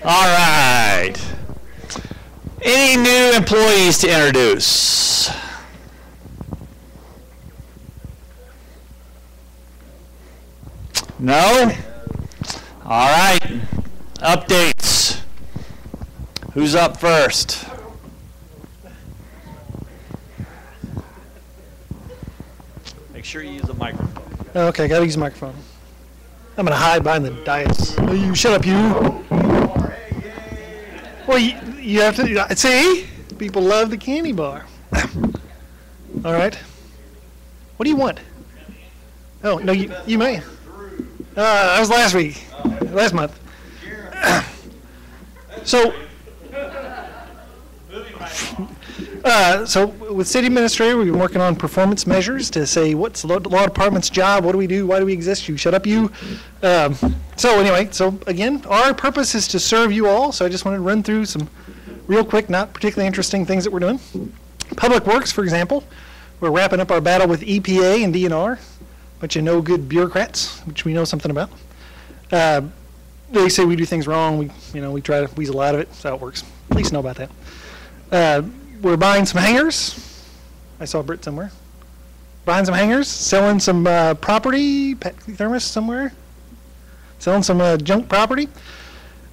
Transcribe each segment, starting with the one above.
All right. Any new employees to introduce? No? All right. Updates. Who's up first? Make sure you use a microphone. Okay, gotta use a microphone. I'm gonna hide behind the dais. Oh, you shut up, you. Well, you have to see. People love the candy bar. All right. What do you want? Oh no, you may. That was last week, last month. So with city administrator, we've been working on performance measures to say what's the law department's job, what do we do, why do we exist, you shut up you. So again, our purpose is to serve you all, so I just wanted to run through some real quick, not particularly interesting things that we're doing. Public Works, for example, we're wrapping up our battle with EPA and DNR, bunch of no good bureaucrats, which we know something about. They say we do things wrong, we try to weasel out of it, that's how it works. At least know about that. We're buying some hangars. I saw Britt somewhere. Buying some hangars, selling some property, thermos somewhere. Selling some junk property.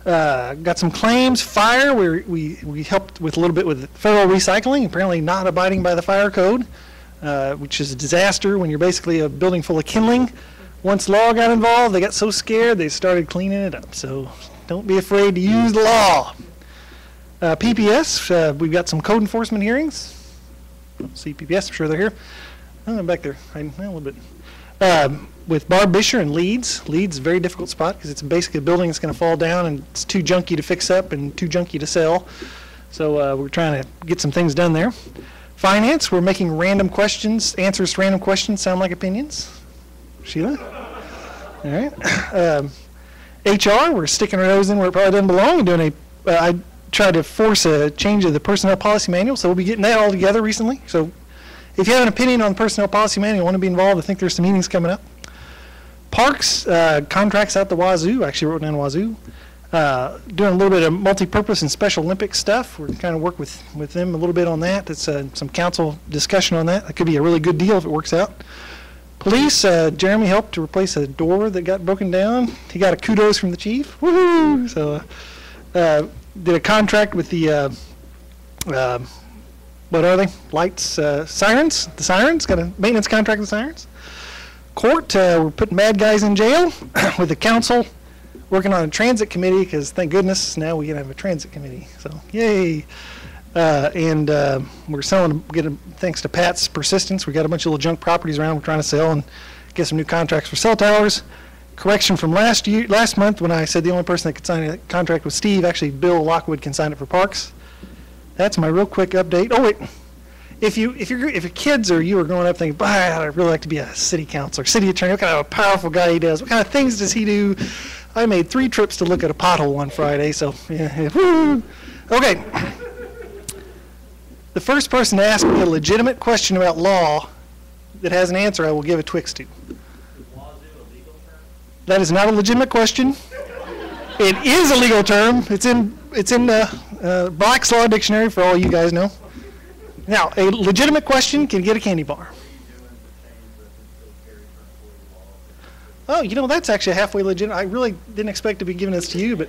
Got some claims, fire. We helped with a little bit with federal recycling, apparently not abiding by the fire code, which is a disaster when you're basically a building full of kindling. Once law got involved, they got so scared they started cleaning it up. So don't be afraid to use the law. PPS, we've got some code enforcement hearings. See PPS, I'm sure they're here. Oh, I'm back there, a little bit. With Barb Bisher and Leeds. Leeds is a very difficult spot because it's basically a building that's going to fall down and it's too junky to fix up and too junky to sell. So we're trying to get some things done there. Finance, we're making random questions, answers to random questions sound like opinions. Sheila? All right. HR, we're sticking our nose in where it probably doesn't belong and doing I tried to force a change of the personnel policy manual, so we'll be getting that all together recently. So if you have an opinion on the personnel policy manual, want to be involved, I think there's some meetings coming up. Parks, contracts out the wazoo, actually wrote down wazoo. Doing a little bit of multi-purpose and Special Olympics stuff. We're kind of work with them a little bit on that. It's some council discussion on that. That could be a really good deal if it works out. Police, Jeremy helped to replace a door that got broken down. He got a kudos from the chief. Woohoo! So did a contract with the, what are they? Lights, sirens? The sirens, got a maintenance contract with sirens. Court, we're putting bad guys in jail with the council, working on a transit committee because thank goodness now we can have a transit committee. So yay! We're selling, thanks to Pat's persistence, we got a bunch of little junk properties around we're trying to sell and get some new contracts for cell towers. Correction from last month when I said the only person that could sign a contract was Steve. Actually, Bill Lockwood can sign it for parks. That's my real quick update. Oh wait, if your kids or you are growing up thinking, I'd really like to be a city councilor, city attorney, what kind of a powerful guy he does, what kind of things does he do? I made 3 trips to look at a pothole on Friday, so yeah. Woo. Okay. The first person to ask me a legitimate question about law that has an answer, I will give a Twix to. That is not a legitimate question. It is a legal term. It's in Black's Law Dictionary for all you guys know. Now, a legitimate question can get a candy bar. Oh, that's actually halfway legitimate. I really didn't expect to be giving this to you, but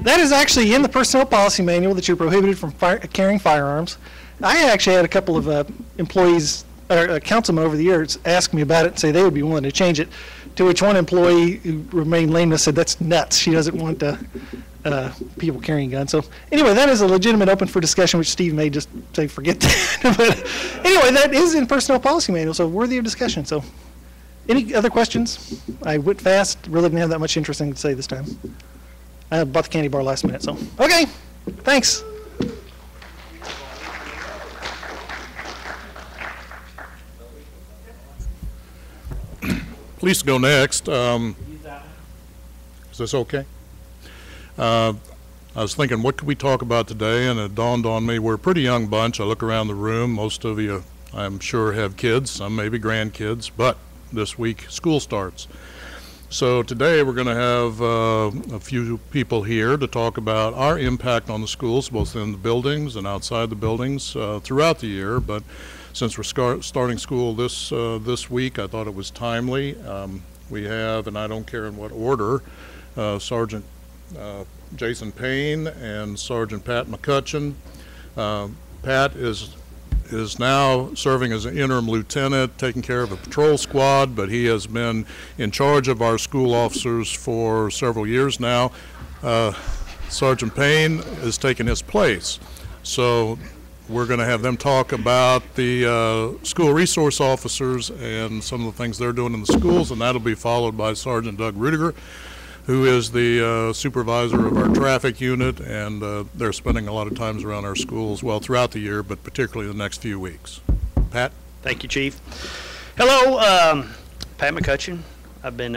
that is actually in the personnel policy manual that you're prohibited from carrying firearms. I actually had a couple of employees, or councilmen over the years ask me about it and say they would be willing to change it, to which one employee who remained nameless said that's nuts. She doesn't want people carrying guns. So anyway, that is a legitimate open for discussion, which Steve may just say forget that. But anyway, that is in personnel policy manual, so worthy of discussion. So any other questions? I went fast, really didn't have that much interesting to say this time. I bought the candy bar last minute, so okay, thanks. Please go next. Is this okay? I was thinking, what could we talk about today? And it dawned on me, we're a pretty young bunch. I look around the room. Most of you, I'm sure, have kids, some maybe grandkids, but this week school starts. So today we're going to have a few people here to talk about our impact on the schools, both in the buildings and outside the buildings throughout the year. But since we're starting school this week, I thought it was timely. We have, and I don't care in what order, Sergeant Jason Payne and Sergeant Pat McCutcheon. Pat is now serving as an interim lieutenant, taking care of a patrol squad, but he has been in charge of our school officers for several years now. Sergeant Payne has taken his place. So we're going to have them talk about the school resource officers and some of the things they're doing in the schools, and that'll be followed by Sergeant Doug Rudiger, who is the supervisor of our traffic unit, and they're spending a lot of times around our schools, well, throughout the year, but particularly the next few weeks. Pat? Thank you, Chief. Hello, Pat McCutcheon. I've been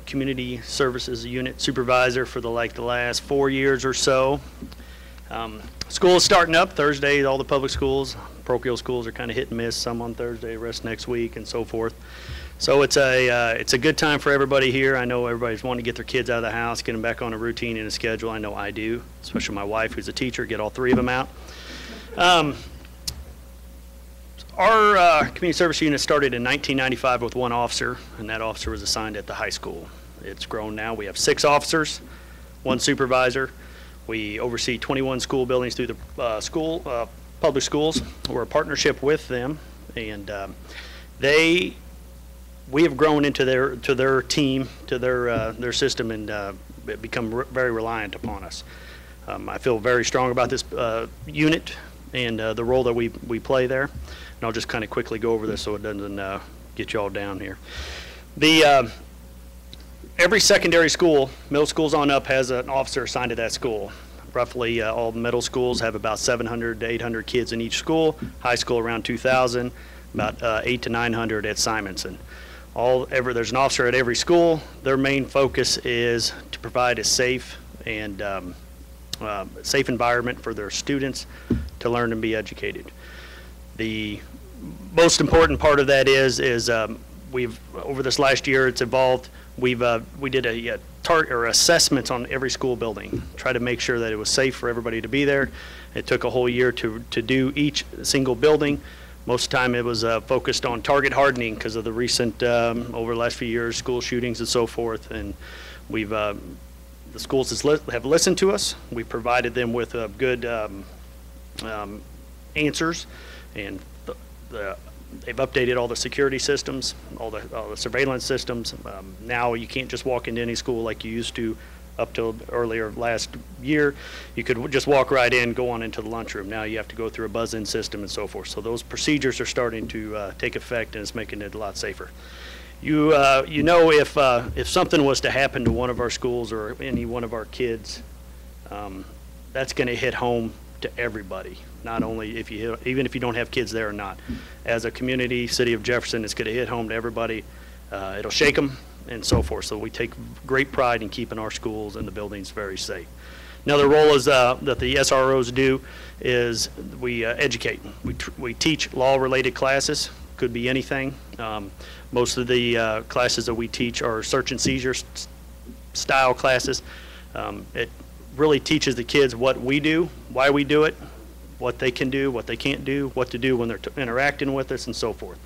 Community Services Unit Supervisor for the last 4 years or so. School is starting up Thursday, all the public schools. Parochial schools are kind of hit and miss, some on Thursday, rest next week, and so forth. So it's a good time for everybody here. I know everybody's wanting to get their kids out of the house, get them back on a routine and a schedule. I know I do, especially my wife, who's a teacher, get all 3 of them out. Our community service unit started in 1995 with 1 officer, and that officer was assigned at the high school. It's grown now. We have 6 officers, 1 supervisor. We oversee 21 school buildings through the public schools. We're a partnership with them, and we have grown into their team, to their system, and become very reliant upon us. I feel very strong about this unit and the role that we play there. And I'll just kind of quickly go over this so it doesn't get you all down here. Every secondary school, middle schools on up, has an officer assigned to that school. Roughly all middle schools have about 700 to 800 kids in each school. High school around 2,000, about 800 to 900 at Simonson. There's an officer at every school. Their main focus is to provide a safe and safe environment for their students to learn and be educated. The most important part of that is we've, over this last year, it's evolved. We did a assessments on every school building, try to make sure that it was safe for everybody to be there. It took a whole year to do each single building. Most of the time it was focused on target hardening because of the recent, over the last few years, school shootings and so forth. And we've, the schools have listened to us. We provided them with good answers, and they've updated all the security systems, all the surveillance systems. Now you can't just walk into any school like you used to up till earlier last year. You could just walk right in, go on into the lunchroom. Now you have to go through a buzz-in system and so forth. So those procedures are starting to take effect, and it's making it a lot safer. You know, if something was to happen to one of our schools or any one of our kids, that's going to hit home to everybody. Not only even if you don't have kids there or not. As a community, City of Jefferson, it's going to hit home to everybody. It'll shake them and so forth. So we take great pride in keeping our schools and the buildings very safe. Another role is that the SROs do is we educate. We teach law-related classes. Could be anything. Most of the classes that we teach are search and seizure style classes. It really teaches the kids what we do, why we do it, what they can do, what they can't do, what to do when they're interacting with us, and so forth.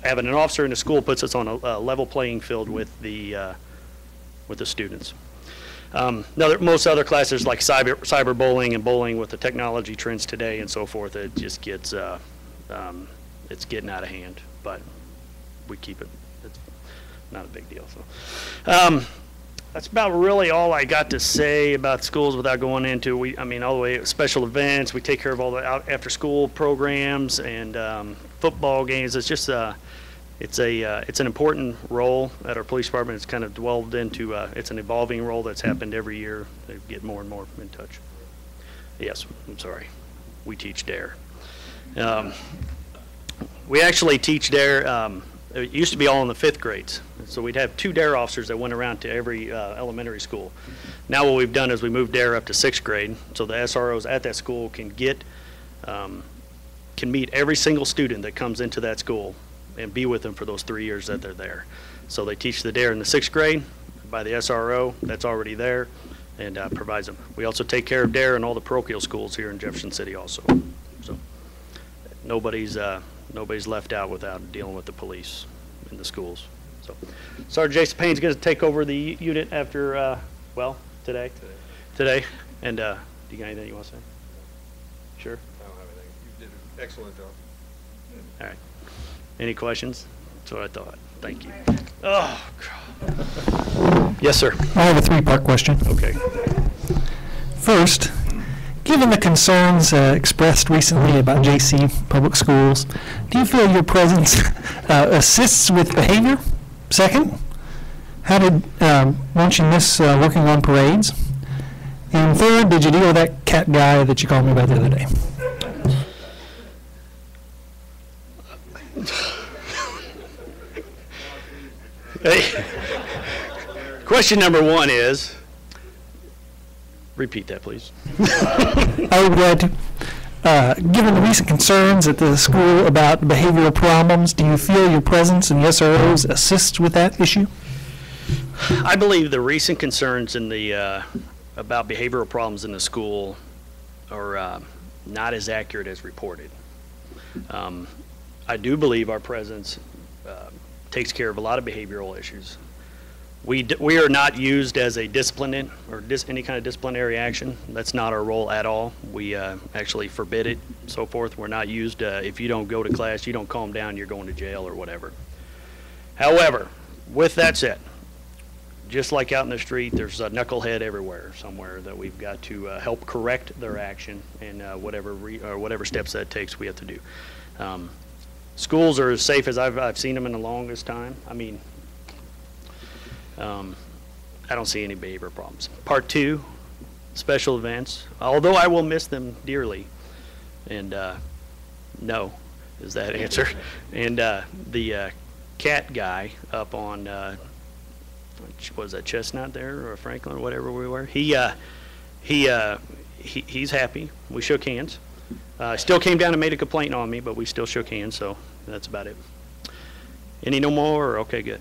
Having an officer in the school puts us on a level playing field with the students. Most other classes like cyberbullying and bullying with the technology trends today and so forth, it just gets it's getting out of hand, but we keep it. It's not a big deal. So. That's about really all I got to say about schools without going into, I mean, all the way special events. We take care of all the after-school programs and football games. It's just it's an important role at our police department. It's kind of delved into. It's an evolving role that's happened every year. They get more and more in touch. Yes, I'm sorry. We teach DARE. We actually teach DARE. It used to be all in the 5th grades. So we'd have 2 DARE officers that went around to every elementary school. Now what we've done is we moved DARE up to 6th grade, so the SROs at that school can meet every single student that comes into that school and be with them for those 3 years that they're there. So they teach the DARE in the 6th grade by the SRO. That's already there, and provides them. We also take care of DARE in all the parochial schools here in Jefferson City also. So nobody's left out without dealing with the police in the schools. So Sergeant Jason Payne's going to take over the unit after, today. And do you got anything you want to say? Sure? I don't have anything. You did an excellent job. All right. Any questions? That's what I thought. Thank you. Oh, God. Yes, sir. I have a three-part question. Okay. First, given the concerns expressed recently about JC Public Schools, do you feel your presence assists with behavior? Second, how did, won't you miss working on parades? And third, did you deal with that cat guy that you called me about the other day? Hey. Question number one is, repeat that, please. I would be glad to. Given the recent concerns at the school about behavioral problems, do you feel your presence in the SROs assists with that issue? I believe the recent concerns in the about behavioral problems in the school are not as accurate as reported. I do believe our presence takes care of a lot of behavioral issues. We are not used as a disciplinant or any kind of disciplinary action. That's not our role at all. We actually forbid it, so forth. We're not used, if you don't go to class, you don't calm down, you're going to jail or whatever. However, with that said, just like out in the street, there's a knucklehead everywhere somewhere that we've got to help correct their action, and whatever steps that takes, we have to do. Schools are as safe as I've seen them in the longest time. I mean, I don't see any behavior problems. Part two, special events. Although I will miss them dearly, and no is that answer. And the cat guy up on was that Chestnut there or Franklin or whatever we were. He's happy. We shook hands. Still came down and made a complaint on me, but we still shook hands. So that's about it. Any no more? Or okay, good.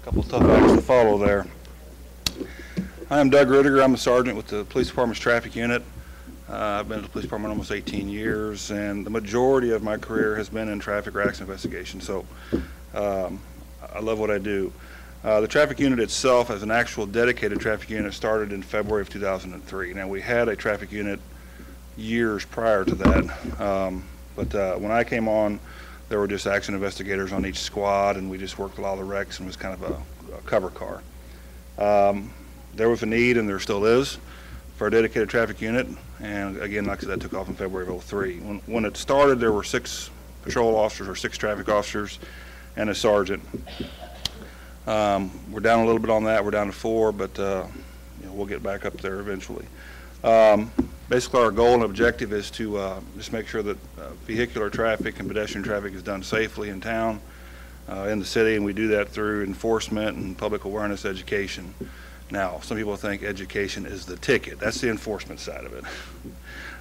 Couple tough acts to follow there. I am Doug Rudiger. I'm a sergeant with the Police Department's traffic unit. I've been at the Police Department almost 18 years, and the majority of my career has been in traffic or accident investigation, so I love what I do. The traffic unit itself, as an actual dedicated traffic unit, started in February of 2003. Now, we had a traffic unit years prior to that, but when I came on, there were just accident investigators on each squad, and we just worked a lot of the wrecks and was kind of a cover car. There was a need, and there still is, for a dedicated traffic unit, and again, like I said, that took off in February of '03. When it started, there were 6 patrol officers or 6 traffic officers and a sergeant. We're down a little bit on that. We're down to 4, but we'll get back up there eventually. Basically, our goal and objective is to just make sure that vehicular traffic and pedestrian traffic is done safely in town, in the city, and we do that through enforcement and public awareness education. Now, some people think education is the ticket. That's the enforcement side of it.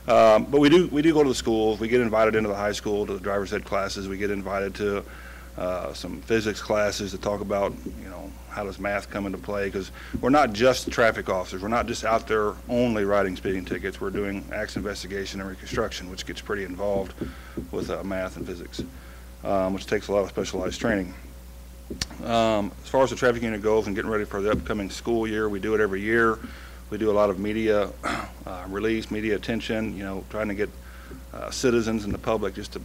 But we do go to the schools. We get invited into the high school to the driver's ed classes. We get invited to some physics classes to talk about, how does math come into play? Because we're not just traffic officers. We're not just out there only writing speeding tickets. We're doing accident investigation and reconstruction, which gets pretty involved with math and physics, which takes a lot of specialized training. As far as the traffic unit goes and getting ready for the upcoming school year, we do it every year. We do a lot of media release, media attention, trying to get citizens and the public just to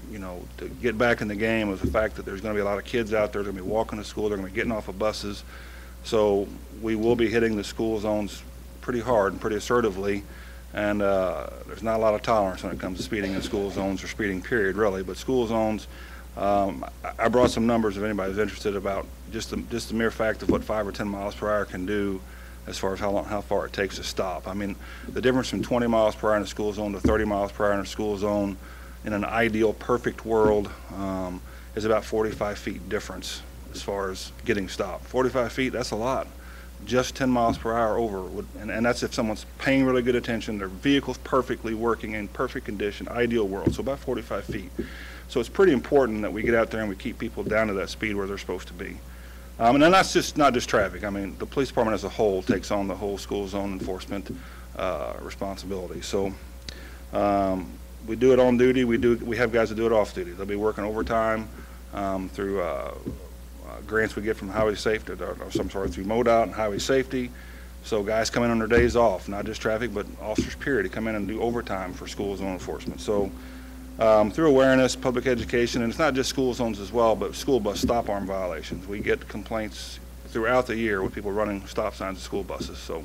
get back in the game of the fact that there's going to be a lot of kids out there. They're going to be walking to school. They're going to be getting off of buses. So we will be hitting the school zones pretty hard and pretty assertively. And there's not a lot of tolerance when it comes to speeding in school zones or speeding period, really. But school zones, I brought some numbers if anybody's interested about just the mere fact of what 5 or 10 miles per hour can do as far as how far it takes to stop. I mean, the difference from 20 miles per hour in a school zone to 30 miles per hour in a school zone in an ideal, perfect world is about 45 feet difference as far as getting stopped. 45 feet, that's a lot. Just 10 miles per hour over, and that's if someone's paying really good attention, their vehicle's perfectly working, in perfect condition, ideal world, so about 45 feet. So it's pretty important that we get out there and we keep people down to that speed where they're supposed to be. And then that's not just traffic. I mean, the police department as a whole takes on the whole school zone enforcement responsibility. So we do it on duty. We have guys that do it off duty. They'll be working overtime through grants we get from highway safety, or some sort through MoDOT and highway safety. So guys come in on their days off, not just traffic, but officers period, to come in and do overtime for school zone enforcement. So through awareness, public education, and it's not just school zones as well, but school bus stop arm violations. We get complaints throughout the year with people running stop signs of school buses. So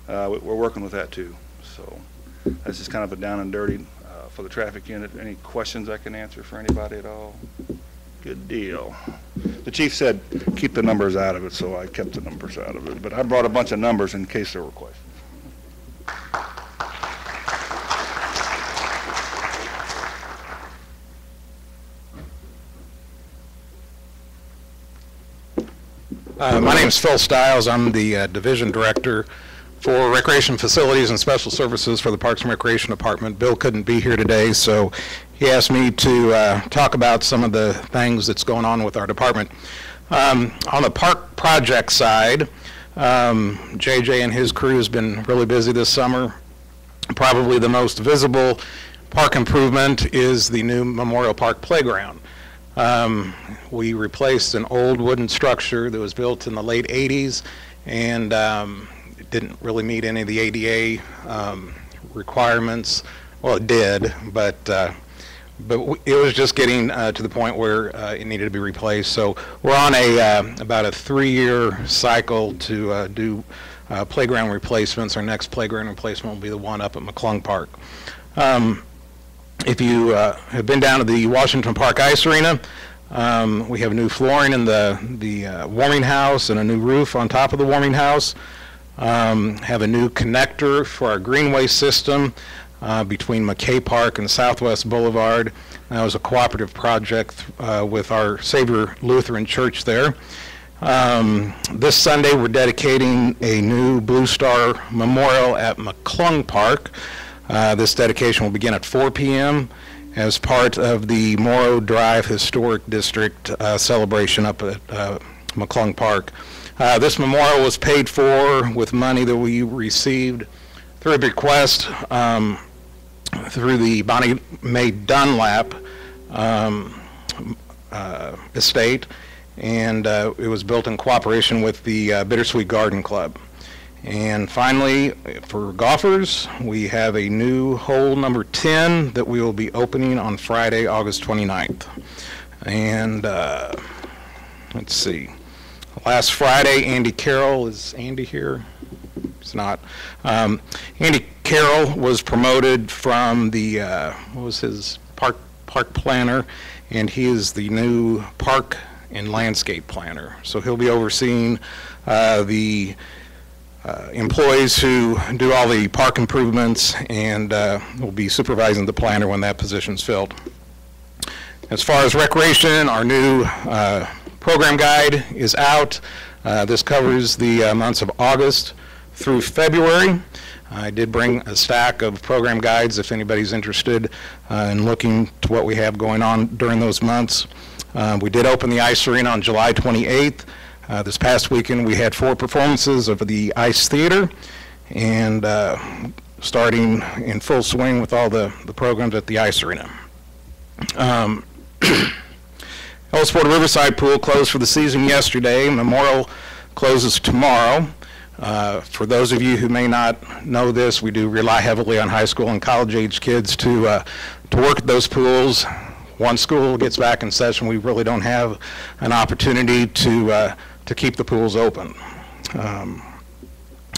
we're working with that too. So that's just kind of a down and dirty for the traffic unit. Any questions I can answer for anybody at all? Good deal. The chief said keep the numbers out of it, so I kept the numbers out of it. But I brought a bunch of numbers in case there were questions. My name is Phil Stiles. I'm the Division Director for Recreation Facilities and Special Services for the Parks and Recreation Department. Bill couldn't be here today, so he asked me to talk about some of the things that's going on with our department. On the park project side, JJ and his crew has been really busy this summer. Probably the most visible park improvement is the new Memorial Park playground. We replaced an old wooden structure that was built in the late 80s, and it didn't really meet any of the ADA requirements. Well, it did, but it was just getting to the point where it needed to be replaced. So we're on about a 3-year cycle to do playground replacements. Our next playground replacement will be the one up at McClung Park. If you have been down to the Washington Park Ice Arena, we have new flooring in the warming house and a new roof on top of the warming house. Have a new connector for our greenway system between McKay Park and Southwest Boulevard. That was a cooperative project with our Savior Lutheran Church there. This Sunday we're dedicating a new Blue Star Memorial at McClung Park. This dedication will begin at 4 p.m. as part of the Morrow Drive Historic District celebration up at McClung Park. This memorial was paid for with money that we received through a bequest through the Bonnie Mae Dunlap estate, and it was built in cooperation with the Bittersweet Garden Club. And finally, for golfers, we have a new hole number 10 that we will be opening on Friday, August 29th. And let's see. Last Friday, Andy Carroll, is Andy here? He's not. Andy Carroll was promoted from the, what was his, park planner, and he is the new park and landscape planner. So he'll be overseeing the employees who do all the park improvements, and will be supervising the planner when that position's filled. As far as recreation, our new program guide is out. This covers the months of August through February. I did bring a stack of program guides if anybody's interested in looking to what we have going on during those months. We did open the Ice Arena on July 28th. This past weekend we had 4 performances of the Ice Theater, and starting in full swing with all the programs at the Ice Arena. Ellisport Riverside Pool closed for the season yesterday. Memorial closes tomorrow. For those of you who may not know this, we do rely heavily on high school and college age kids to work at those pools. Once school gets back in session, we really don't have an opportunity to keep the pools open.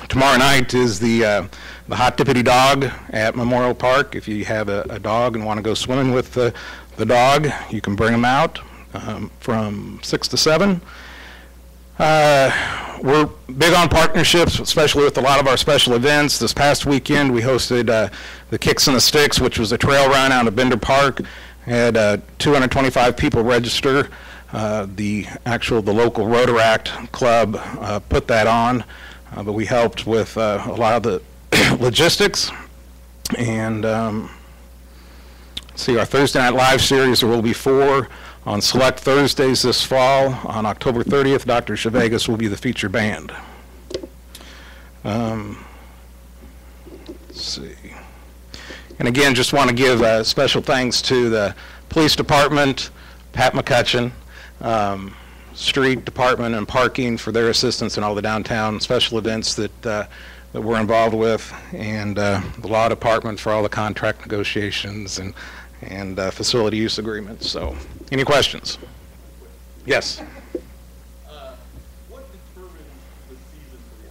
Tomorrow night is the Hot Dippity Dog at Memorial Park. If you have a dog and want to go swimming with the dog, you can bring them out from 6 to 7. We're big on partnerships, especially with a lot of our special events. This past weekend we hosted the Kicks and the Sticks, which was a trail run out of Bender Park. Had 225 people register. The local Rotaract Club put that on, but we helped with a lot of the logistics. And see, our Thursday Night Live series, there will be 4 on select Thursdays this fall. On October 30th, Dr. Chevegas will be the feature band. Let's see. And again, just want to give special thanks to the Police Department, Pat McCutcheon, Street Department and Parking for their assistance in all the downtown special events that we're involved with, and the Law Department for all the contract negotiations and facility use agreements. So, any questions? Yes? What determines the season for the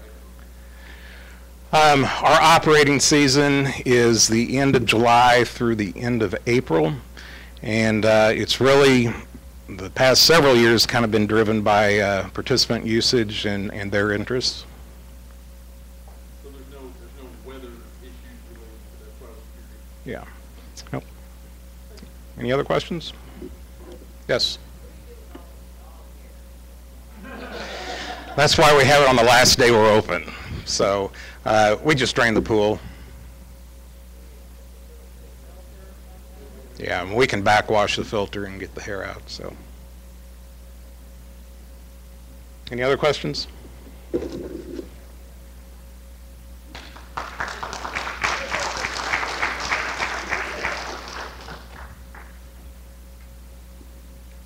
ice rink? Our operating season is the end of July through the end of April, and it's really, the past several years, kind of been driven by participant usage and their interests. So there's no weather issues related to that trial period? Yeah. Nope. Any other questions? Yes. That's why we have it on the last day we're open. So we just drain the pool. Yeah, and we can backwash the filter and get the hair out. So, any other questions? I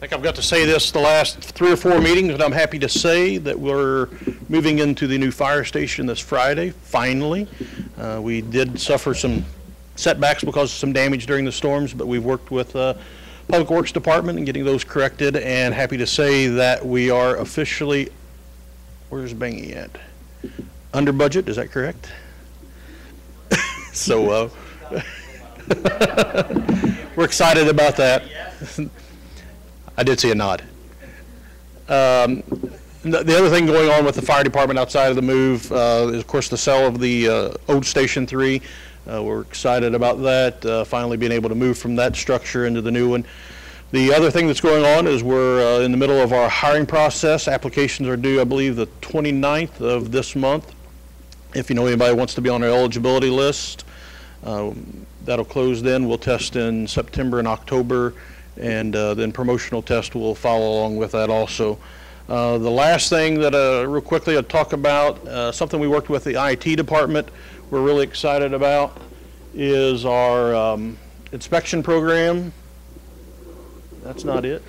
think I've got to say this the last 3 or 4 meetings, and I'm happy to say that we're moving into the new fire station this Friday, finally. We did suffer some setbacks because of some damage during the storms, but we've worked with Public Works Department in getting those corrected, and happy to say that we are officially, where's Bangy at? Under budget, is that correct? So we're excited about that. I did see a nod. The other thing going on with the fire department outside of the move is, of course, the sale of the old Station 3. We're excited about that, finally being able to move from that structure into the new one. The other thing that's going on is we're in the middle of our hiring process. Applications are due, I believe, the 29th of this month. If you know anybody who wants to be on our eligibility list, that'll close then. We'll test in September and October, and then promotional test will follow along with that also. The last thing that real quickly I'll talk about, something we worked with the IT department we're really excited about, is our inspection program. That's not it.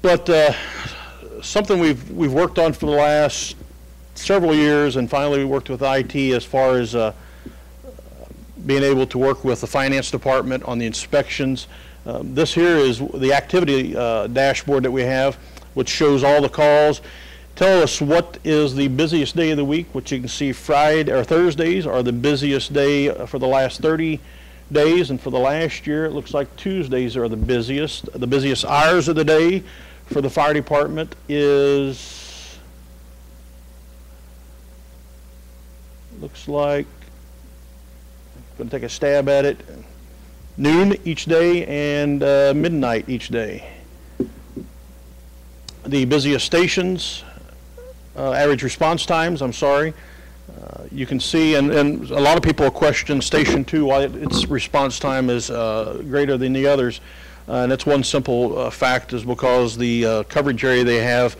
But something we've worked on for the last several years, and finally we worked with IT as far as being able to work with the finance department on the inspections. This here is the activity dashboard that we have, which shows all the calls. Tell us what is the busiest day of the week, which you can see Friday or Thursdays are the busiest day for the last 30 days, and for the last year it looks like Tuesdays are the busiest. The busiest hours of the day for the fire department is, looks like, I'm going to take a stab at it, noon each day and midnight each day. The busiest stations, average response times, you can see, and a lot of people question Station 2, why its response time is greater than the others. And that's one simple fact, is because the coverage area they have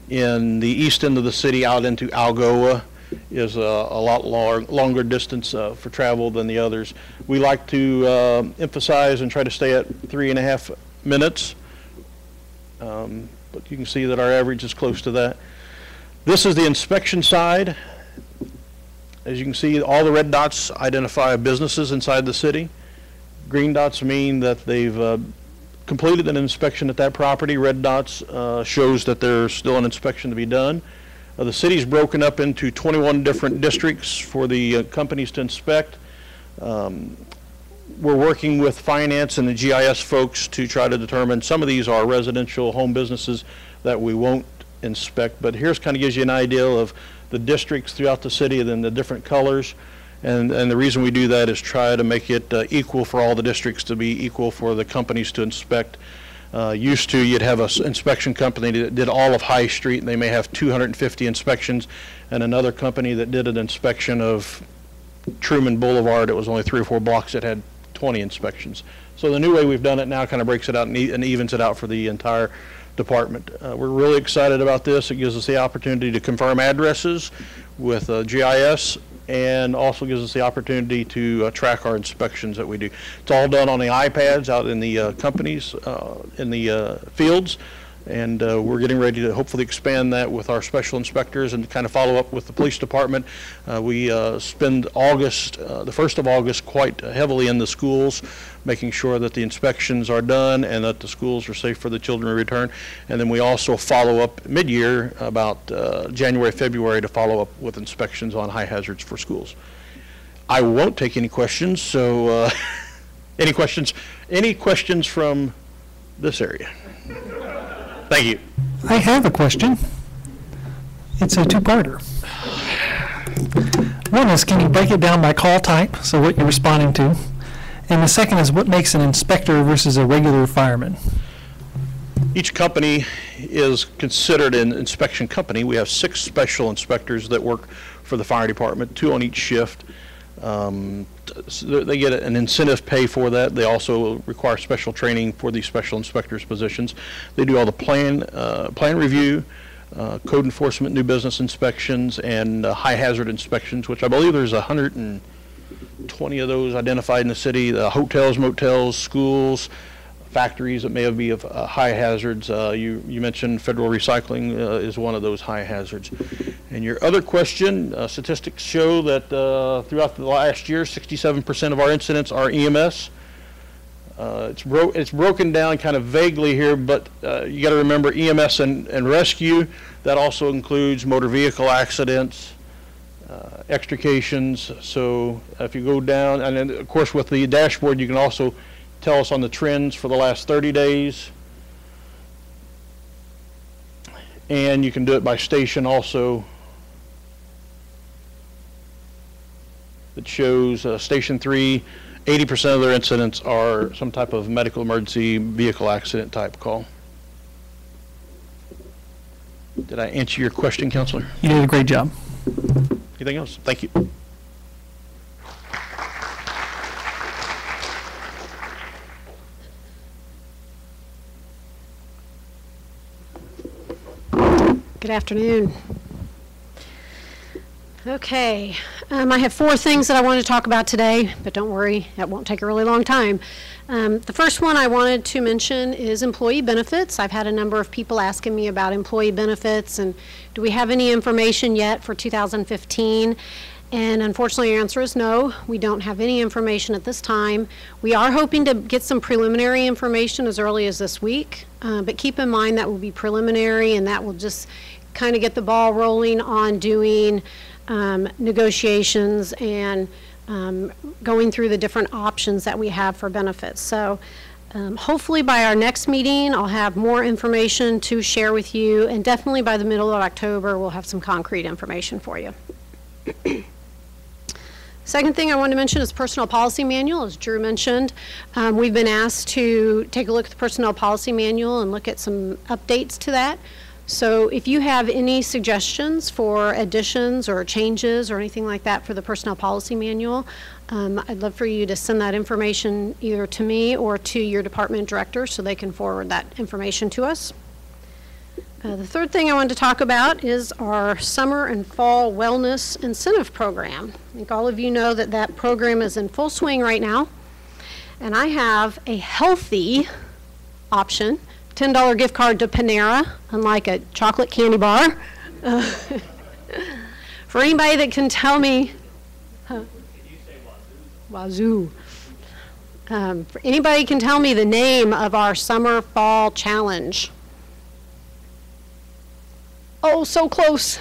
in the east end of the city out into Algoa is a lot longer distance for travel than the others. We like to emphasize and try to stay at 3.5 minutes, but you can see that our average is close to that. This is the inspection side. As you can see, all the red dots identify businesses inside the city. Green dots mean that they've completed an inspection at that property. Red dots shows that there's still an inspection to be done. The city's broken up into 21 different districts for the companies to inspect. We're working with finance and the GIS folks to try to determine, some of these are residential home businesses that we won't inspect, but here's kind of gives you an idea of the districts throughout the city and then the different colors. And the reason we do that is try to make it equal for all the districts, to be equal for the companies to inspect. Used to, you'd have an inspection company that did all of High Street, and they may have 250 inspections, and another company that did an inspection of Truman Boulevard, it was only 3 or 4 blocks, that had 20 inspections. So the new way we've done it now kind of breaks it out and evens it out for the entire department. We're really excited about this. It gives us the opportunity to confirm addresses with GIS, and also gives us the opportunity to track our inspections that we do. It's all done on the iPads out in the companies, in the fields, and we're getting ready to hopefully expand that with our special inspectors and kind of follow up with the police department. We spend August, the 1st of August, quite heavily in the schools, making sure that the inspections are done and that the schools are safe for the children to return. And then we also follow up mid-year, about January, February, to follow up with inspections on high hazards for schools. I won't take any questions, so any questions from this area? Thank you. I have a question. It's a two-parter. One is, can you break it down by call type, so what you're responding to? And the second is, what makes an inspector versus a regular fireman? Each company is considered an inspection company. We have 6 special inspectors that work for the fire department, 2 on each shift. So they get an incentive pay for that. They also require special training for these special inspectors positions. They do all the plan review, code enforcement, new business inspections, and high hazard inspections, which I believe there's 120 of those identified in the city. The hotels, motels, schools, factories that may be of high hazards. You mentioned federal recycling is one of those high hazards. And your other question, statistics show that throughout the last year, 67% of our incidents are EMS. It's broken down kind of vaguely here, but you got to remember EMS and rescue. That also includes motor vehicle accidents, extrications. So if you go down, and then of course with the dashboard, you can also tell us on the trends for the last 30 days. And you can do it by station also. It shows Station 3, 80% of their incidents are some type of medical emergency vehicle accident type call. Did I answer your question, Counselor? You did a great job. Anything else? Thank you. Good afternoon. Okay, I have 4 things that I want to talk about today, but don't worry, that won't take a really long time. The first one I wanted to mention is employee benefits. I've had a number of people asking me about employee benefits and do we have any information yet for 2015? And unfortunately, your answer is no. We don't have any information at this time. We are hoping to get some preliminary information as early as this week, but keep in mind that will be preliminary and that will just kind of get the ball rolling on doing negotiations and going through the different options that we have for benefits. So hopefully by our next meeting, I'll have more information to share with you, and definitely by the middle of October, we'll have some concrete information for you. Second thing I want to mention is personnel policy manual. As Drew mentioned, we've been asked to take a look at the personnel policy manual and look at some updates to that. So if you have any suggestions for additions or changes or anything like that for the personnel policy manual, I'd love for you to send that information either to me or to your department director so they can forward that information to us. The third thing I wanted to talk about is our summer and fall wellness incentive program. I think all of you know that that program is in full swing right now. And I have a healthy option, $10 gift card to Panera, unlike a chocolate candy bar. For anybody that can tell me, Wazoo. For anybody can tell me the name of our summer fall challenge. Oh, so close.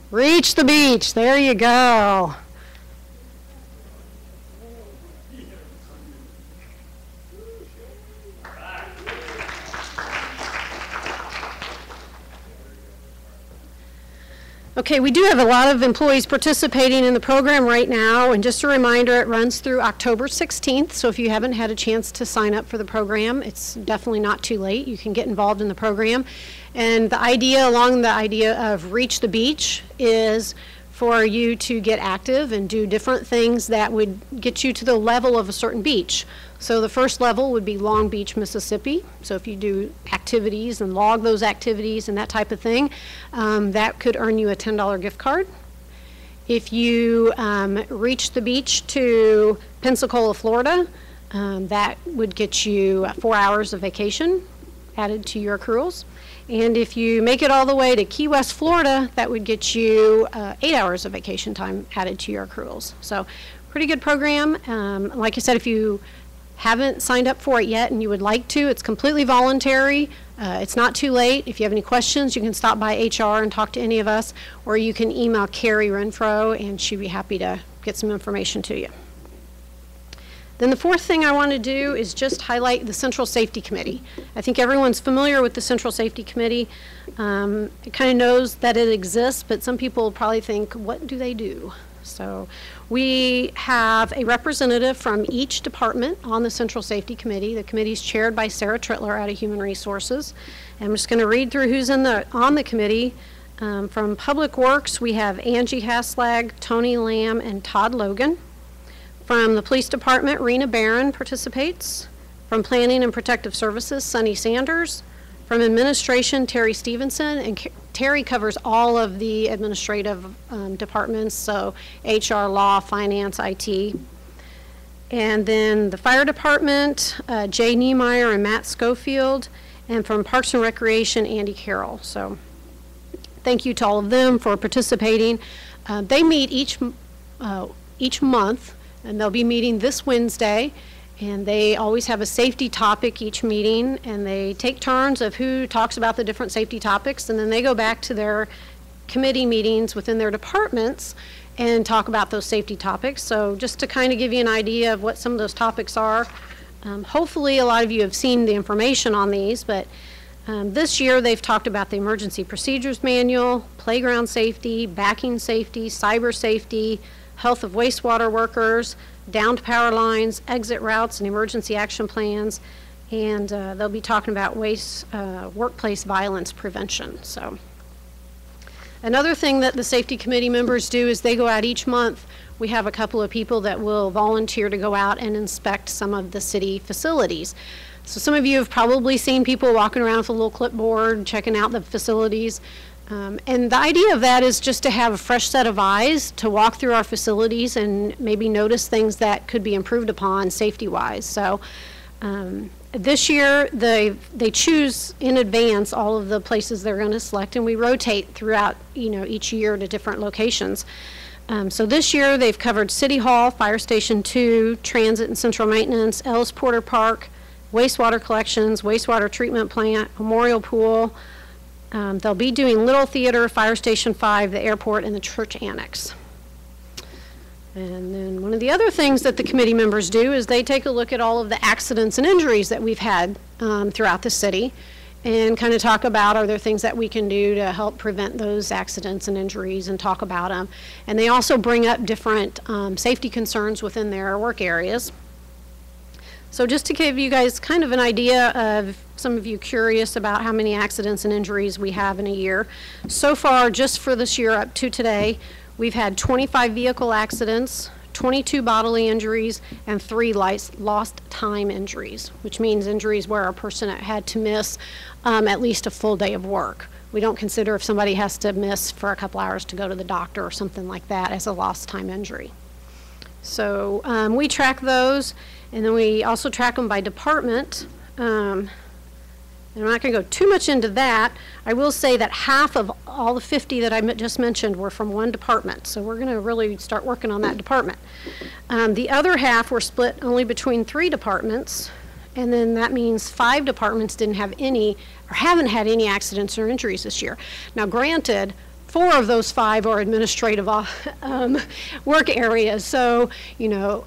Reach the beach. There you go. Okay, we do have a lot of employees participating in the program right now, and just a reminder, it runs through October 16th, so if you haven't had a chance to sign up for the program, it's definitely not too late. You can get involved in the program. And the idea, along the idea of Reach the Beach, is for you to get active and do different things that would get you to the level of a certain beach. So the first level would be Long Beach, Mississippi. So if you do activities and log those activities and that type of thing, that could earn you a $10 gift card. If you reach the beach to Pensacola, Florida, that would get you 4 hours of vacation added to your accruals. And if you make it all the way to Key West, Florida, that would get you 8 hours of vacation time added to your accruals. So pretty good program. Like I said, if you haven't signed up for it yet and you would like to, it's completely voluntary. It's not too late. If you have any questions, you can stop by HR and talk to any of us, or you can email Carrie Renfro and she'd be happy to get some information to you. Then the fourth thing I want to do is just highlight the Central Safety Committee. I think everyone's familiar with the Central Safety Committee. It kind of knows that it exists, but some people probably think, what do they do? So we have a representative from each department on the Central Safety Committee. The committee is chaired by Sarah Trittler out of Human Resources. And I'm just going to read through who's on the committee. From Public Works, we have Angie Haslag, Tony Lamb, and Todd Logan. From the Police Department, Rena Barron participates. From Planning and Protective Services, Sunny Sanders. From Administration, Terry Stevenson, and Terry covers all of the administrative departments, so HR, law, finance, IT. And then the Fire Department, Jay Niemeyer and Matt Schofield. And from Parks and Recreation, Andy Carroll. So thank you to all of them for participating. They meet each month. And they'll be meeting this Wednesday, and they always have a safety topic each meeting, and they take turns of who talks about the different safety topics, and then they go back to their committee meetings within their departments and talk about those safety topics. So just to kind of give you an idea of what some of those topics are, hopefully a lot of you have seen the information on these, but this year they've talked about the Emergency Procedures Manual, playground safety, backing safety, cyber safety, health of wastewater workers, downed power lines, exit routes, and emergency action plans, and they'll be talking about workplace violence prevention. So, another thing that the safety committee members do is they go out each month. We have a couple of people that will volunteer to go out and inspect some of the city facilities. So some of you have probably seen people walking around with a little clipboard, checking out the facilities. And the idea of that is just to have a fresh set of eyes to walk through our facilities and maybe notice things that could be improved upon safety-wise. So this year they choose in advance all of the places they're going to select, and we rotate throughout each year to different locations. So this year they've covered City Hall, Fire Station 2, Transit and Central Maintenance, Ellis Porter Park, wastewater collections, wastewater treatment plant, Memorial Pool. They'll be doing Little Theater, Fire Station 5, the airport, and the church annex. And then one of the other things that the committee members do is they take a look at all of the accidents and injuries that we've had throughout the city and kind of talk about, are there things that we can do to help prevent those accidents and injuries, and talk about them. And they also bring up different safety concerns within their work areas. So just to give you guys kind of an idea of, some of you curious about how many accidents and injuries we have in a year. So far, just for this year up to today, we've had 25 vehicle accidents, 22 bodily injuries, and 3 lost time injuries, which means injuries where a person had to miss at least a full day of work. We don't consider if somebody has to miss for a couple hours to go to the doctor or something like that as a lost time injury. So we track those. And then we also track them by department. And I'm not going to go too much into that. I will say that half of all the 50 that I just mentioned were from one department. So we're going to really start working on that department. The other half were split only between 3 departments. And then that means 5 departments didn't have any, or haven't had any accidents or injuries this year. Now granted, 4 of those 5 are administrative work areas. So,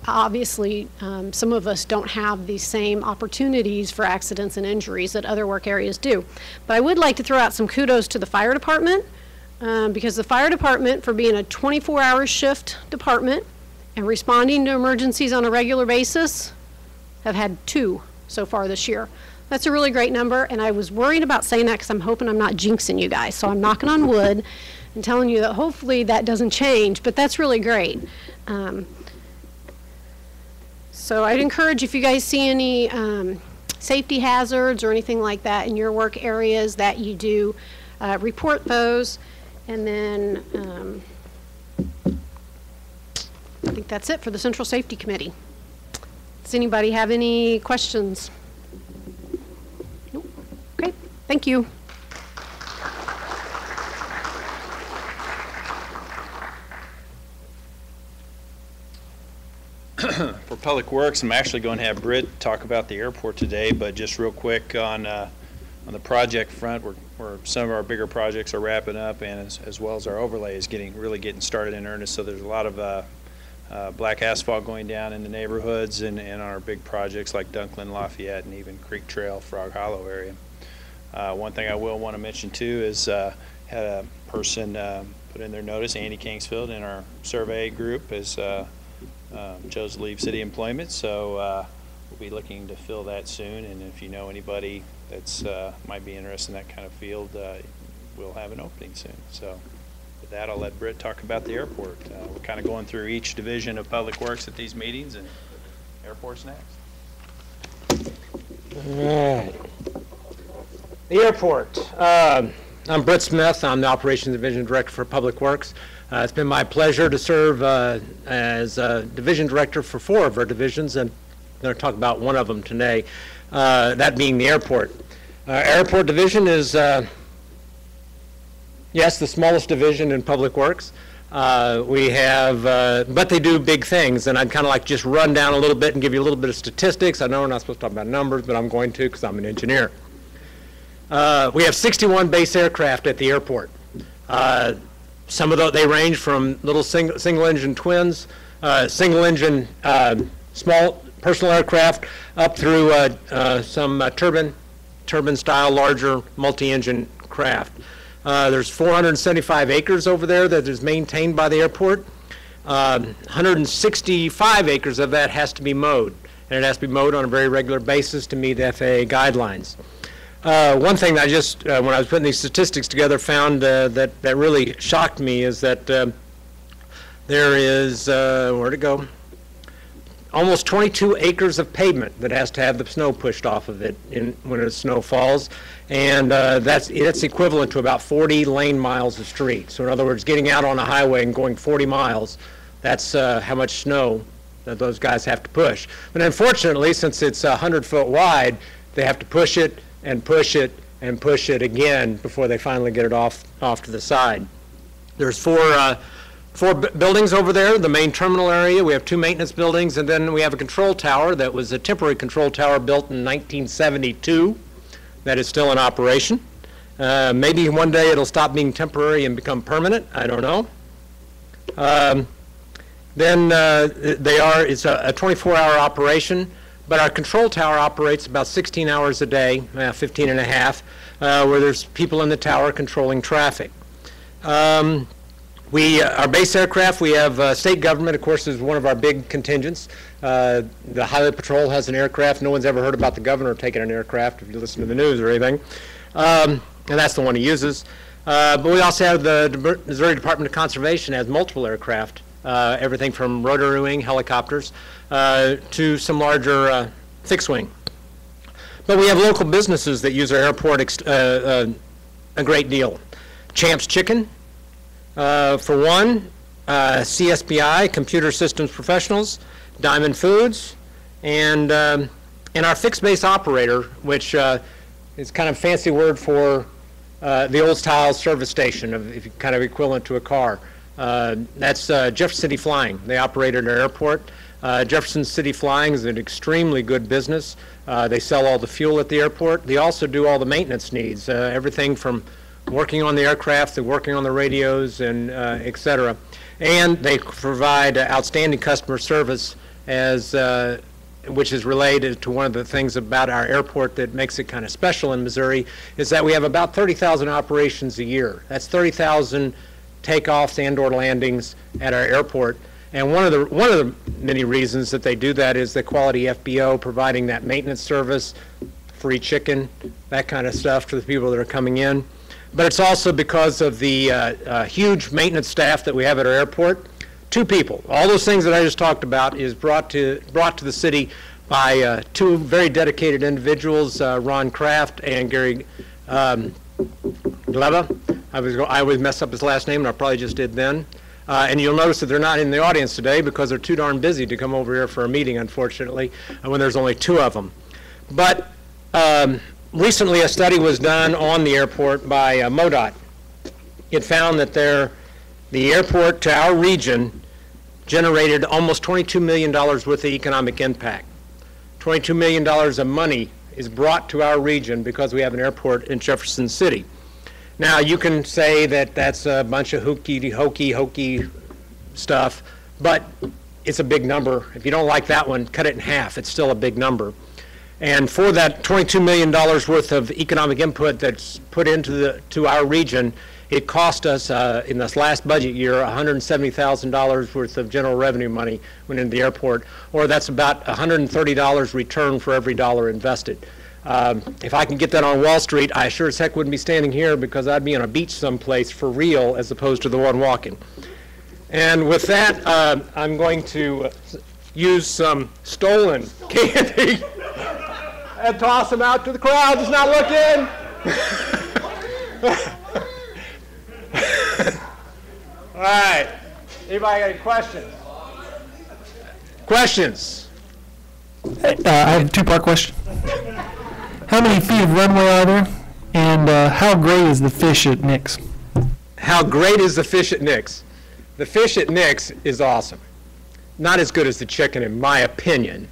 obviously some of us don't have the same opportunities for accidents and injuries that other work areas do. But I would like to throw out some kudos to the fire department. because the fire department, for being a 24-hour shift department and responding to emergencies on a regular basis, have had 2 so far this year. That's a really great number, and I was worried about saying that because I'm hoping I'm not jinxing you guys. So I'm knocking on wood and telling you that hopefully that doesn't change, but that's really great. So I'd encourage, if you guys see any safety hazards or anything like that in your work areas, that you do report those. And then I think that's it for the Central Safety Committee. Does anybody have any questions? Nope. Okay, thank you. For Public Works, I'm actually going to have Britt talk about the airport today, but just real quick on the project front, where some of our bigger projects are wrapping up, and as well as our overlay is really getting started in earnest. So there's a lot of black asphalt going down in the neighborhoods and our big projects like Dunklin, Lafayette, and even Creek Trail, Frog Hollow area. One thing I will want to mention too is had a person put in their notice, Andy Kingsfield, in our survey group, as chose to leave city employment, so we'll be looking to fill that soon. And if you know anybody that's might be interested in that kind of field, we'll have an opening soon. So with that, I'll let Britt talk about the airport. We're kind of going through each division of Public Works at these meetings, and airport's next. All right. The airport. I'm Britt Smith. I'm the Operations Division Director for Public Works. It's been my pleasure to serve as Division Director for 4 of our divisions, and I'm going to talk about one of them today, that being the airport. Airport Division is, yes, the smallest division in Public Works. We have, but they do big things, and I'd kind of like to just run down a little bit and give you a little bit of statistics. I know we're not supposed to talk about numbers, but I'm going to because I'm an engineer. We have 61 base aircraft at the airport. Some of those, they range from little single engine twins, single engine small personal aircraft, up through some turbine style larger multi-engine craft. There's 475 acres over there that is maintained by the airport. 165 acres of that has to be mowed, and it has to be mowed on a very regular basis to meet FAA guidelines. One thing I just, when I was putting these statistics together, found that really shocked me is that there is, where'd it go? Almost 22 acres of pavement that has to have the snow pushed off of it when the snow falls, and that's equivalent to about 40 lane miles of street. So in other words, getting out on a highway and going 40 miles, that's how much snow that those guys have to push. But unfortunately, since it's 100 foot wide, they have to push it and push it and push it again before they finally get it off to the side. There's four buildings over there, the main terminal area. We have 2 maintenance buildings, and then we have a control tower that was a temporary control tower built in 1972 that is still in operation. Maybe one day it'll stop being temporary and become permanent. I don't know. It's a 24-hour operation. But our control tower operates about 16 hours a day, 15 and a half, where there's people in the tower controlling traffic. Our base aircraft, we have state government, of course, is one of our big contingents. The Highway Patrol has an aircraft. No one's ever heard about the governor taking an aircraft, if you listen to the news or anything. And that's the one he uses. But we also have the Missouri Department of Conservation has multiple aircraft, everything from rotary wing helicopters to some larger fixed wing. But we have local businesses that use our airport a great deal. Champ's Chicken, for one, CSPI, Computer Systems Professionals, Diamond Foods, and our fixed base operator, which is kind of a fancy word for the old style service station, if you kind of equivalent to a car. That's Jefferson City Flying. They operate at our airport. Jefferson City Flying is an extremely good business. They sell all the fuel at the airport. They also do all the maintenance needs, everything from working on the aircraft to working on the radios and et cetera. And they provide outstanding customer service as which is related to one of the things about our airport that makes it kind of special in Missouri, is that we have about 30,000 operations a year. That's 30,000 takeoffs and/or landings at our airport. And one of the many reasons that they do that is the quality FBO, providing that maintenance service, free chicken, that kind of stuff to the people that are coming in. But it's also because of the huge maintenance staff that we have at our airport. 2 people. All those things that I just talked about is brought to the city by 2 very dedicated individuals, Ron Kraft and Gary Gleva. I always mess up his last name, and I probably just did then. And you'll notice that they're not in the audience today because they're too darn busy to come over here for a meeting, unfortunately, when there's only 2 of them. But recently a study was done on the airport by MoDOT. It found that the airport to our region generated almost $22 million worth of economic impact. $22 million of money is brought to our region because we have an airport in Jefferson City. Now, you can say that that's a bunch of hokey stuff, but it's a big number. If you don't like that one, cut it in half. It's still a big number. And for that $22 million worth of economic input that's put into our region, it cost us, in this last budget year, $170,000 worth of general revenue money went into the airport, or that's about $130 return for every dollar invested. If I can get that on Wall Street, I sure as heck wouldn't be standing here because I'd be on a beach someplace for real as opposed to the one walking. And with that, I'm going to use some stolen candy and toss them out to the crowd that's not looking. All right. Anybody got any questions? Questions? I have a 2-part question. How many feet of runway are there, and how great is the fish at Nick's? How great is the fish at Nick's? The fish at Nick's is awesome. Not as good as the chicken, in my opinion,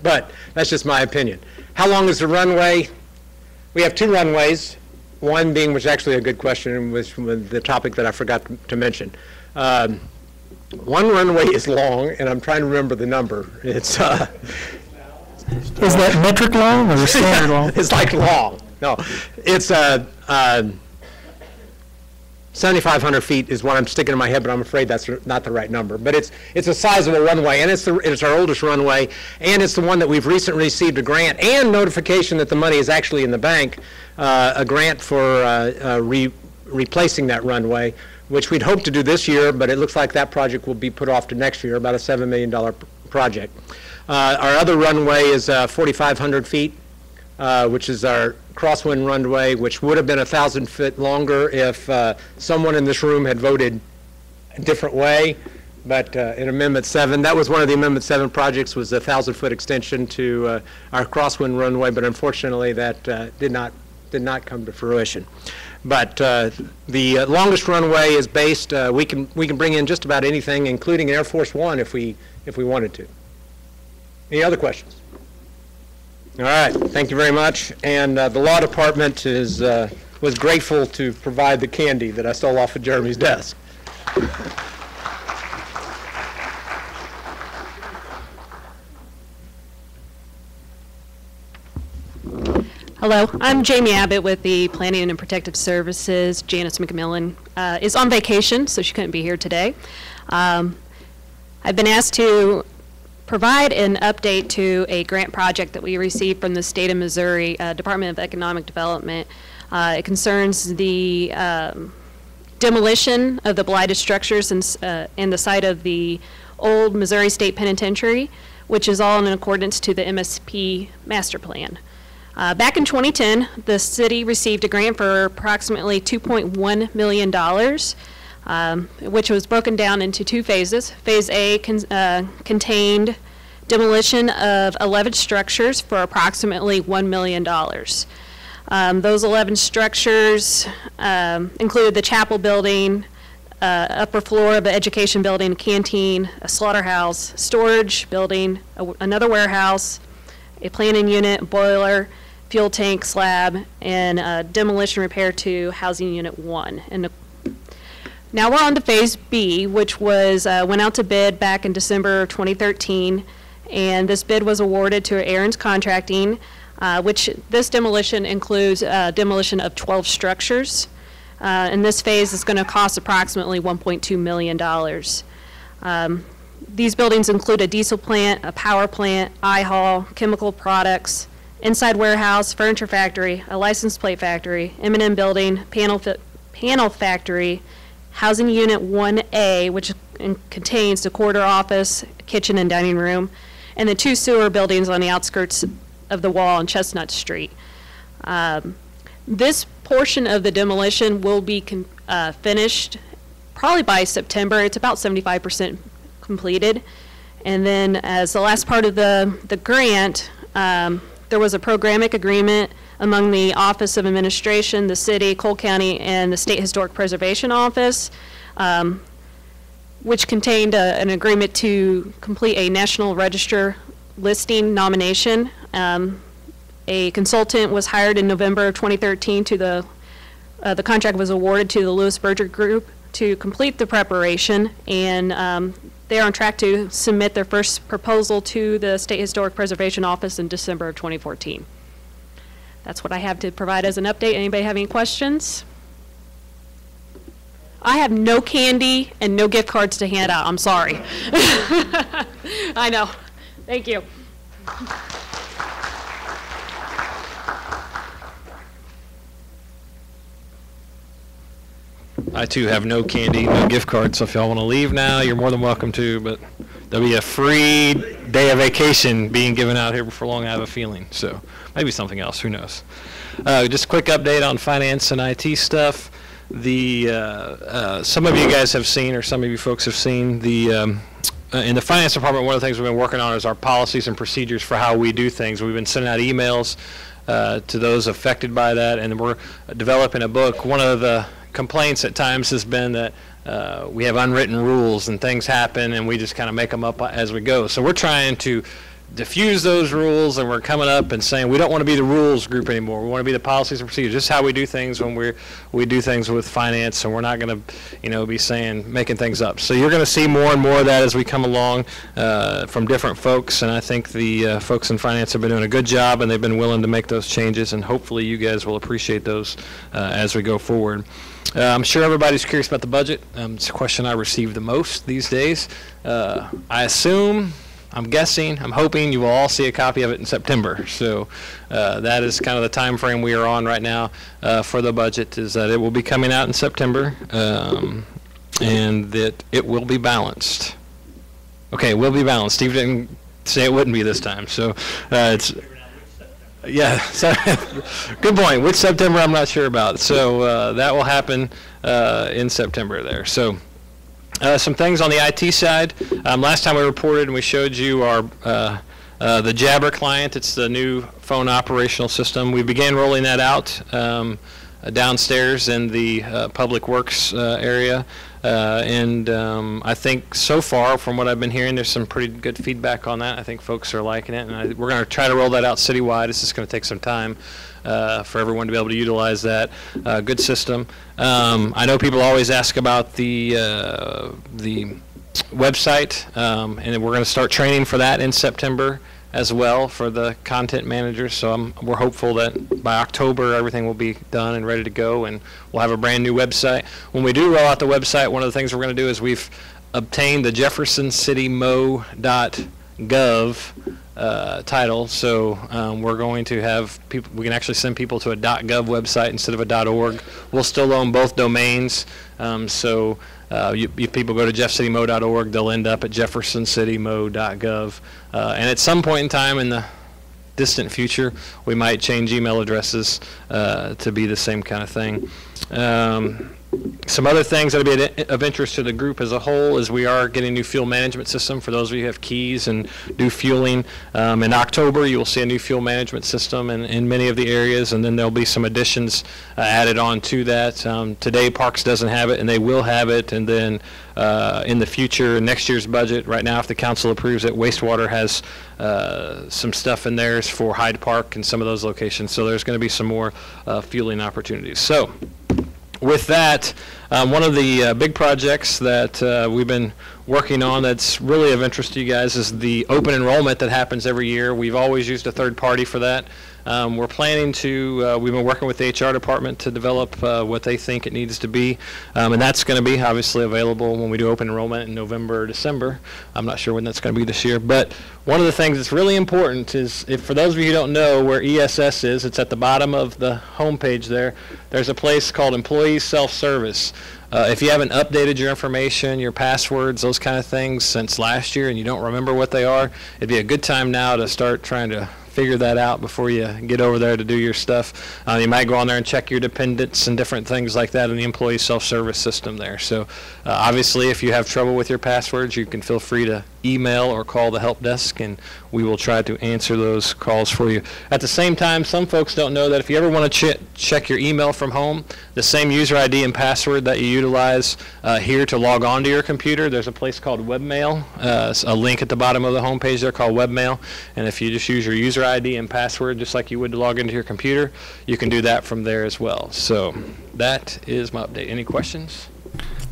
but that's just my opinion. How long is the runway? We have 2 runways. One being, which is actually a good question, was the topic that I forgot to mention. One runway is long, and I'm trying to remember the number. It's is that metric long or standard long? It's like long. No, it's 7,500 feet is what I'm sticking in my head, but I'm afraid that's not the right number. But it's a sizable runway, and it's our oldest runway, and it's the one that we've recently received a grant and notification that the money is actually in the bank, a grant for replacing that runway, which we'd hoped to do this year, but it looks like that project will be put off to next year, about a $7 million project. Our other runway is 4,500 feet, which is our crosswind runway, which would have been 1,000 feet longer if someone in this room had voted a different way. But in Amendment 7, that was one of the Amendment 7 projects, was a 1,000-foot extension to our crosswind runway, but unfortunately that did not come to fruition. But the longest runway is based, we can bring in just about anything, including Air Force One if we wanted to. Any other questions? All right, thank you very much. And the law department was grateful to provide the candy that I stole off of Jeremy's desk. Hello, I'm Jamie Abbott with the Planning and Protective Services. Janice McMillan is on vacation, so she couldn't be here today. I've been asked to provide an update to a grant project that we received from the state of Missouri Department of Economic Development. It concerns the demolition of the blighted structures in the site of the old Missouri State Penitentiary, which is all in accordance to the MSP master plan. Back in 2010, the city received a grant for approximately $2.1 million, which was broken down into 2 phases. Phase A contained demolition of 11 structures for approximately $1 million. Those 11 structures included the chapel building, upper floor of an education building, a canteen, a slaughterhouse, storage building, another warehouse, a planning unit, boiler, fuel tank, slab, and demolition repair to housing unit 1. And now we're on to phase B, which was went out to bid back in December of 2013, and this bid was awarded to Aaron's Contracting, which this demolition includes demolition of 12 structures. And this phase is going to cost approximately $1.2 million. These buildings include a diesel plant, a power plant, I-Hall, chemical products, inside warehouse, furniture factory, a license plate factory, M&M building, panel factory, housing unit 1A, which contains the corridor office, kitchen, and dining room, and the 2 sewer buildings on the outskirts of the wall on Chestnut Street. This portion of the demolition will be finished probably by September. It's about 75% completed. And then as the last part of the grant, there was a programmatic agreement among the Office of Administration, the city, Cole County, and the State Historic Preservation Office, which contained an agreement to complete a National Register listing nomination. A consultant was hired in November of 2013 to the contract was awarded to the Lewis Berger Group to complete the preparation, and they are on track to submit their first proposal to the State Historic Preservation Office in December of 2014. That's what I have to provide as an update. Anybody have any questions? I have no candy and no gift cards to hand out. I'm sorry. I know. Thank you. I too have no candy, no gift cards, so if y'all want to leave now, you're more than welcome to, but there'll be a free day of vacation being given out here before long, I have a feeling. So maybe something else, who knows. Just a quick update on finance and IT stuff. Some of you guys have seen, or some of you folks have seen, in the finance department, one of the things we've been working on is our policies and procedures for how we do things. We've been sending out emails to those affected by that, and we're developing a book. One of the complaints at times has been that we have unwritten rules and things happen and we just kind of make them up as we go. So we're trying to diffuse those rules, and we're coming up and saying we don't want to be the rules group anymore. We want to be the policies and procedures. This is how we do things when we do things with finance, and we're not going to be making things up. So you're going to see more and more of that as we come along from different folks, and I think the folks in finance have been doing a good job, and they've been willing to make those changes, and hopefully you guys will appreciate those as we go forward. I'm sure everybody's curious about the budget. It's a question I receive the most these days. I assume, I'm guessing, I'm hoping you will all see a copy of it in September. So that is kind of the time frame we are on right now for the budget, is that it will be coming out in September and that it will be balanced. Okay, it will be balanced. Steve didn't say it wouldn't be this time. So it's... Yeah, so good point. Which September, I'm not sure about. So that will happen in September there. So some things on the IT side. Last time we reported and we showed you our the Jabber client. It's the new phone operational system. We began rolling that out downstairs in the Public Works area. I think so far, from what I've been hearing, there's some pretty good feedback on that. I think folks are liking it, and we're going to try to roll that out citywide. It's just going to take some time for everyone to be able to utilize that. Good system. I know people always ask about the website, and we're going to start training for that in September as well for the content managers. So we're hopeful that by October everything will be done and ready to go, and we'll have a brand new website. When we do roll out the website, one of the things we're going to do is we've obtained the jeffersoncitymo.gov title. So we're going to have people, we can actually send people to a .gov website instead of a .org. We'll still own both domains. If people go to jeffcitymo.org, they'll end up at jeffersoncitymo.gov. And at some point in time in the distant future, we might change email addresses to be the same kind of thing. Some other things that will be of interest to the group as a whole is we are getting a new fuel management system. For those of you who have keys and do fueling, in October you will see a new fuel management system in many of the areas, and then there'll be some additions added on to that. Today Parks doesn't have it, and they will have it, and then in the future, next year's budget, right now if the council approves it, wastewater has some stuff in theirs for Hyde Park and some of those locations, so there's going to be some more fueling opportunities. So with that, one of the big projects that we've been working on that's really of interest to you guys is the open enrollment that happens every year. We've always used a third party for that. We're planning to, we've been working with the HR department to develop what they think it needs to be. And that's going to be obviously available when we do open enrollment in November or December. I'm not sure when that's going to be this year. But one of the things that's really important is, if for those of you who don't know where ESS is, it's at the bottom of the homepage there. There's a place called Employee Self-Service. If you haven't updated your information, your passwords, those kind of things since last year and you don't remember what they are, it'd be a good time now to start trying to figure that out before you get over there to do your stuff. You might go on there and check your dependents and different things like that in the employee self-service system there. So obviously, if you have trouble with your passwords, you can feel free to email or call the help desk, and we will try to answer those calls for you. At the same time, some folks don't know that if you ever want to check your email from home, the same user ID and password that you utilize here to log on to your computer, there's a place called Webmail. A link at the bottom of the homepage there called Webmail, and if you just use your user ID and password just like you would to log into your computer, you can do that from there as well. So that is my update. Any questions?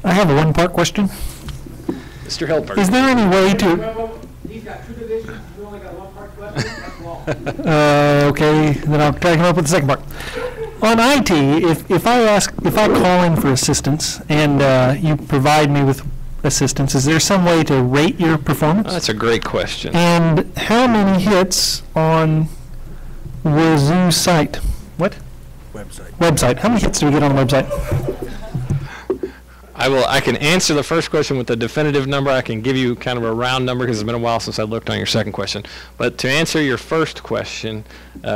I have a one-part question. Mr. Hilbert. Is there any way to... He's got 2 divisions, you only got 1 part question, that's wrong. Okay, then I'll try to come up with the second part. On IT, if I call in for assistance and you provide me with assistance, is there some way to rate your performance? That's a great question. And how many hits on Wazoo site? What? Website. How many hits do we get on the website? I can answer the first question with a definitive number. I can give you kind of a round number because it's been a while since I looked on your second question. But to answer your first question,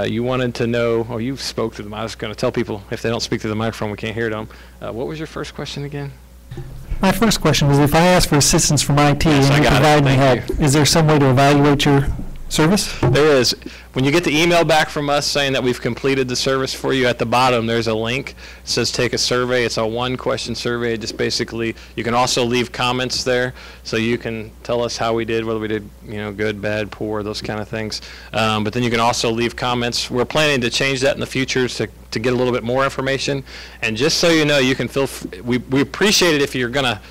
you wanted to know, or you spoke through them. I was going to tell people if they don't speak through the microphone, we can't hear them. What was your first question again? My first question was, if I ask for assistance from IT Yes, and you provide me help, is there some way to evaluate your service? There is. When you get the email back from us saying that we've completed the service for you, at the bottom there's a link. It says take a survey. It's a 1-question survey. It just basically, you can also leave comments there, so you can tell us how we did, whether we did, good, bad, poor, those kind of things. But then you can also leave comments. We're planning to change that in the future to get a little bit more information. And just so you know, you can we appreciate it if you're going to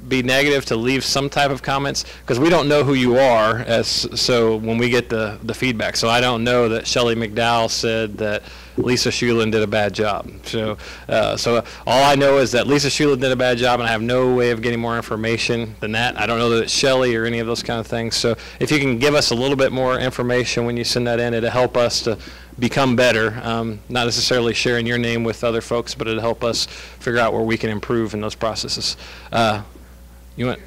be negative to leave some type of comments, because we don't know who you are so when we get the feedback. So I don't know that Shelley McDowell said that Lisa Shulin did a bad job. So all I know is that Lisa Shulin did a bad job, and I have no way of getting more information than that. I don't know that it's Shelley or any of those kind of things. So if you can give us a little bit more information when you send that in, it'll help us to become better. Not necessarily sharing your name with other folks, but it'll help us figure out where we can improve in those processes. You want?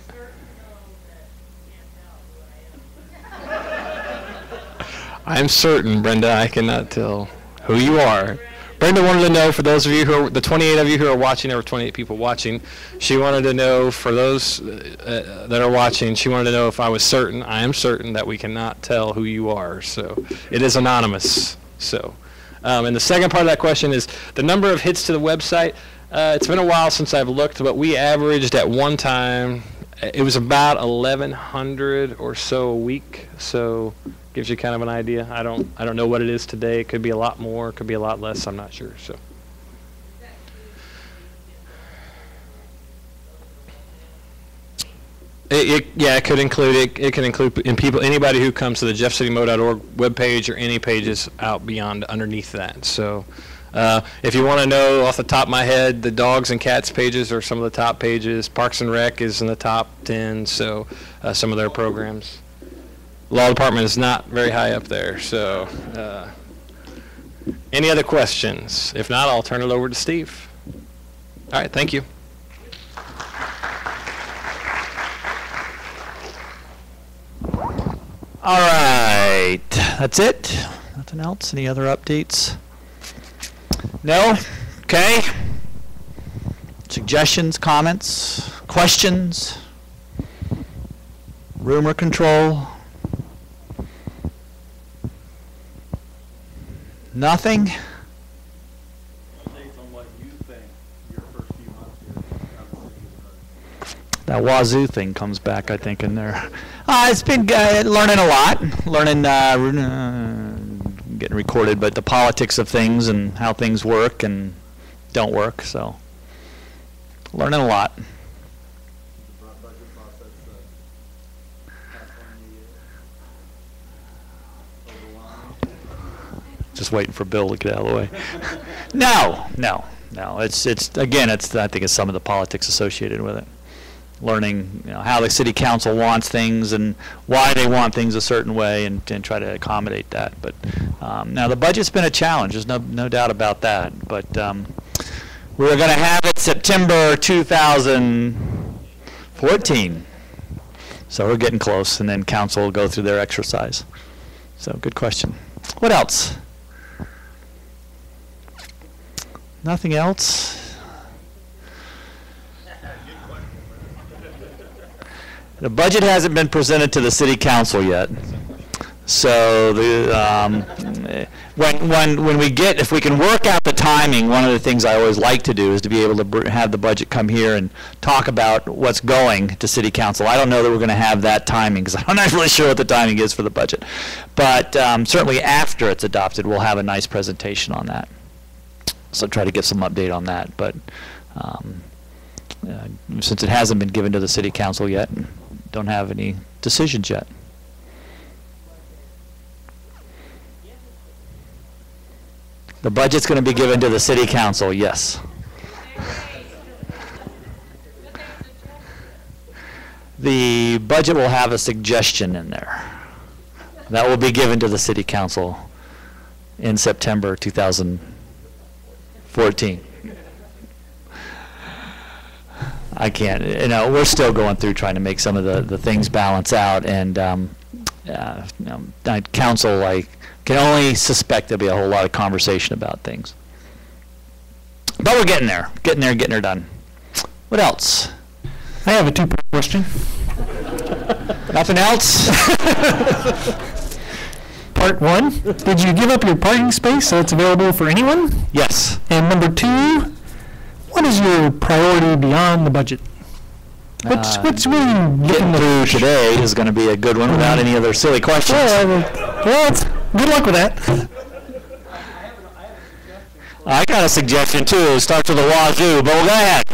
I'm certain, Brenda, I cannot tell who you are. Brenda wanted to know, for those of you who are, the 28 of you who are watching, there were 28 people watching, she wanted to know, for those that are watching, she wanted to know if I was certain. I am certain that we cannot tell who you are, so it is anonymous. So, and the second part of that question is the number of hits to the website. It's been a while since I've looked, but we averaged at one time, it was about 1,100 or so a week. So gives you kind of an idea. I don't know what it is today. It could be a lot more, it could be a lot less. I'm not sure. So. It could include it can include anybody who comes to the jeffcitymo.org webpage or any pages out beyond underneath that. So. If you want to know off the top of my head, the dogs and cats pages are some of the top pages. Parks and Rec is in the top 10, so some of their programs. Law department is not very high up there. So any other questions? If not, I'll turn it over to Steve. All right, thank you. All right, that's it. Nothing else? Any other updates? No? Okay. Suggestions, comments, questions? Rumor control? Nothing? That Wazoo thing comes back, I think, in there. It's been learning a lot, getting recorded, but the politics of things and how things work and don't work. So Learning a lot. Just waiting for Bill to get out of the way. No. It's again, I think it's some of the politics associated with it. Learning, how the city council wants things and why they want things a certain way, and try to accommodate that. But now the budget's been a challenge. There's no doubt about that. But we're going to have it September 2014. So we're getting close, and then council will go through their exercise. So good question. What else? Nothing else? The budget hasn't been presented to the city council yet. So when we get, if we can work out the timing, one of the things I always like to do is to be able to have the budget come here and talk about what's going to city council. I don't know that we're going to have that timing, because I'm not really sure what the timing is for the budget. But certainly after it's adopted, we'll have a nice presentation on that. So try to get some update on that. But since it hasn't been given to the city council yet, don't have any decisions yet. The budget's going to be given to the city council, yes. The budget will have a suggestion in there. That will be given to the city council in September 2014. I can't, we're still going through trying to make some of the things balance out, and council, can only suspect there'll be a whole lot of conversation about things. But we're getting there, getting her done. What else? I have a two-part question. Nothing else? Part one, did you give up your parking space so it's available for anyone? Yes. And number two, what is your priority beyond the budget? What's really getting through today is going to be a good one without any other silly questions. Well, good luck with that. I got a suggestion too. It starts with a wazoo, but we'll go ahead.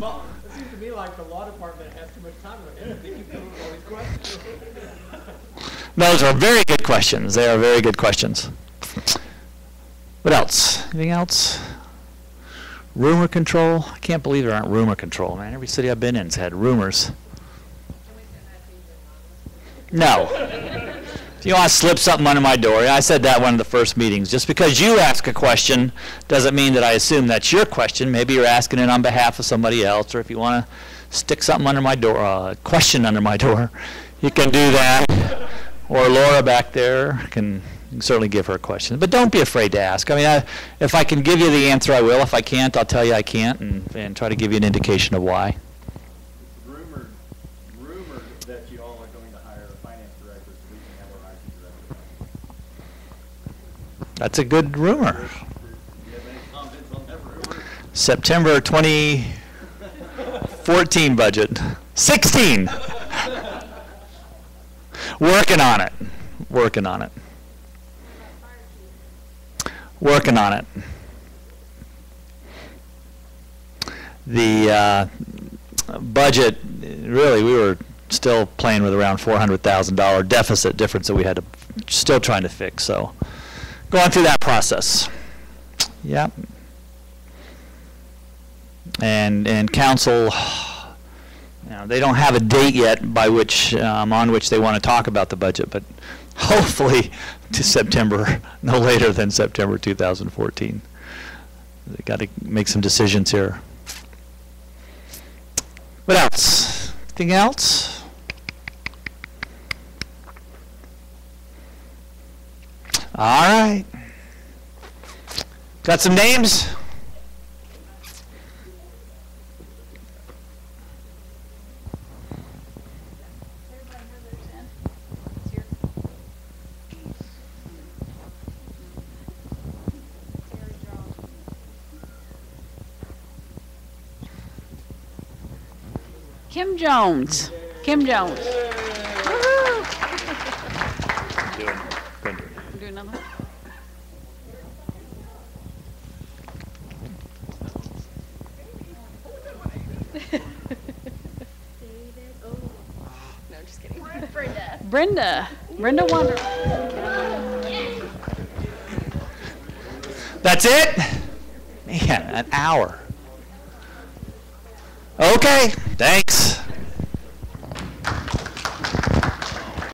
Well, it seems to me like the law department has too much time on it. They keep coming with all these questions. Those are very good questions. They are very good questions. What else? Anything else? Rumor control? I can't believe there aren't rumor control, man. Every city I've been in's had rumors. No. If you want to slip something under my door, I said that one of the first meetings. Just because you ask a question doesn't mean that I assume that's your question. Maybe you're asking it on behalf of somebody else, or if you want to stick something under my door, question under my door, you can do that. Or Laura back there can certainly give her a question. But don't be afraid to ask. I mean, if I can give you the answer, I will. If I can't, I'll tell you I can't, and try to give you an indication of why. It's rumored that you all are going to hire a finance director so we can have our IT director. That's a good rumor. Do you have any comments on that rumor? September 2014 budget. 16! Working on it. Working on it. Working on it. The budget, really, we were still playing with around $400,000 deficit difference that we had to still trying to fix. So, going through that process. Yep. And council, they don't have a date yet by which on which they want to talk about the budget, but hopefully to September, no later than September 2014. They got to make some decisions here. What else? Anything else? All right. Got some names? Kim Jones. Kim Jones. Do another one? Brenda Wonder. That's it? Man, an hour. Okay, thanks.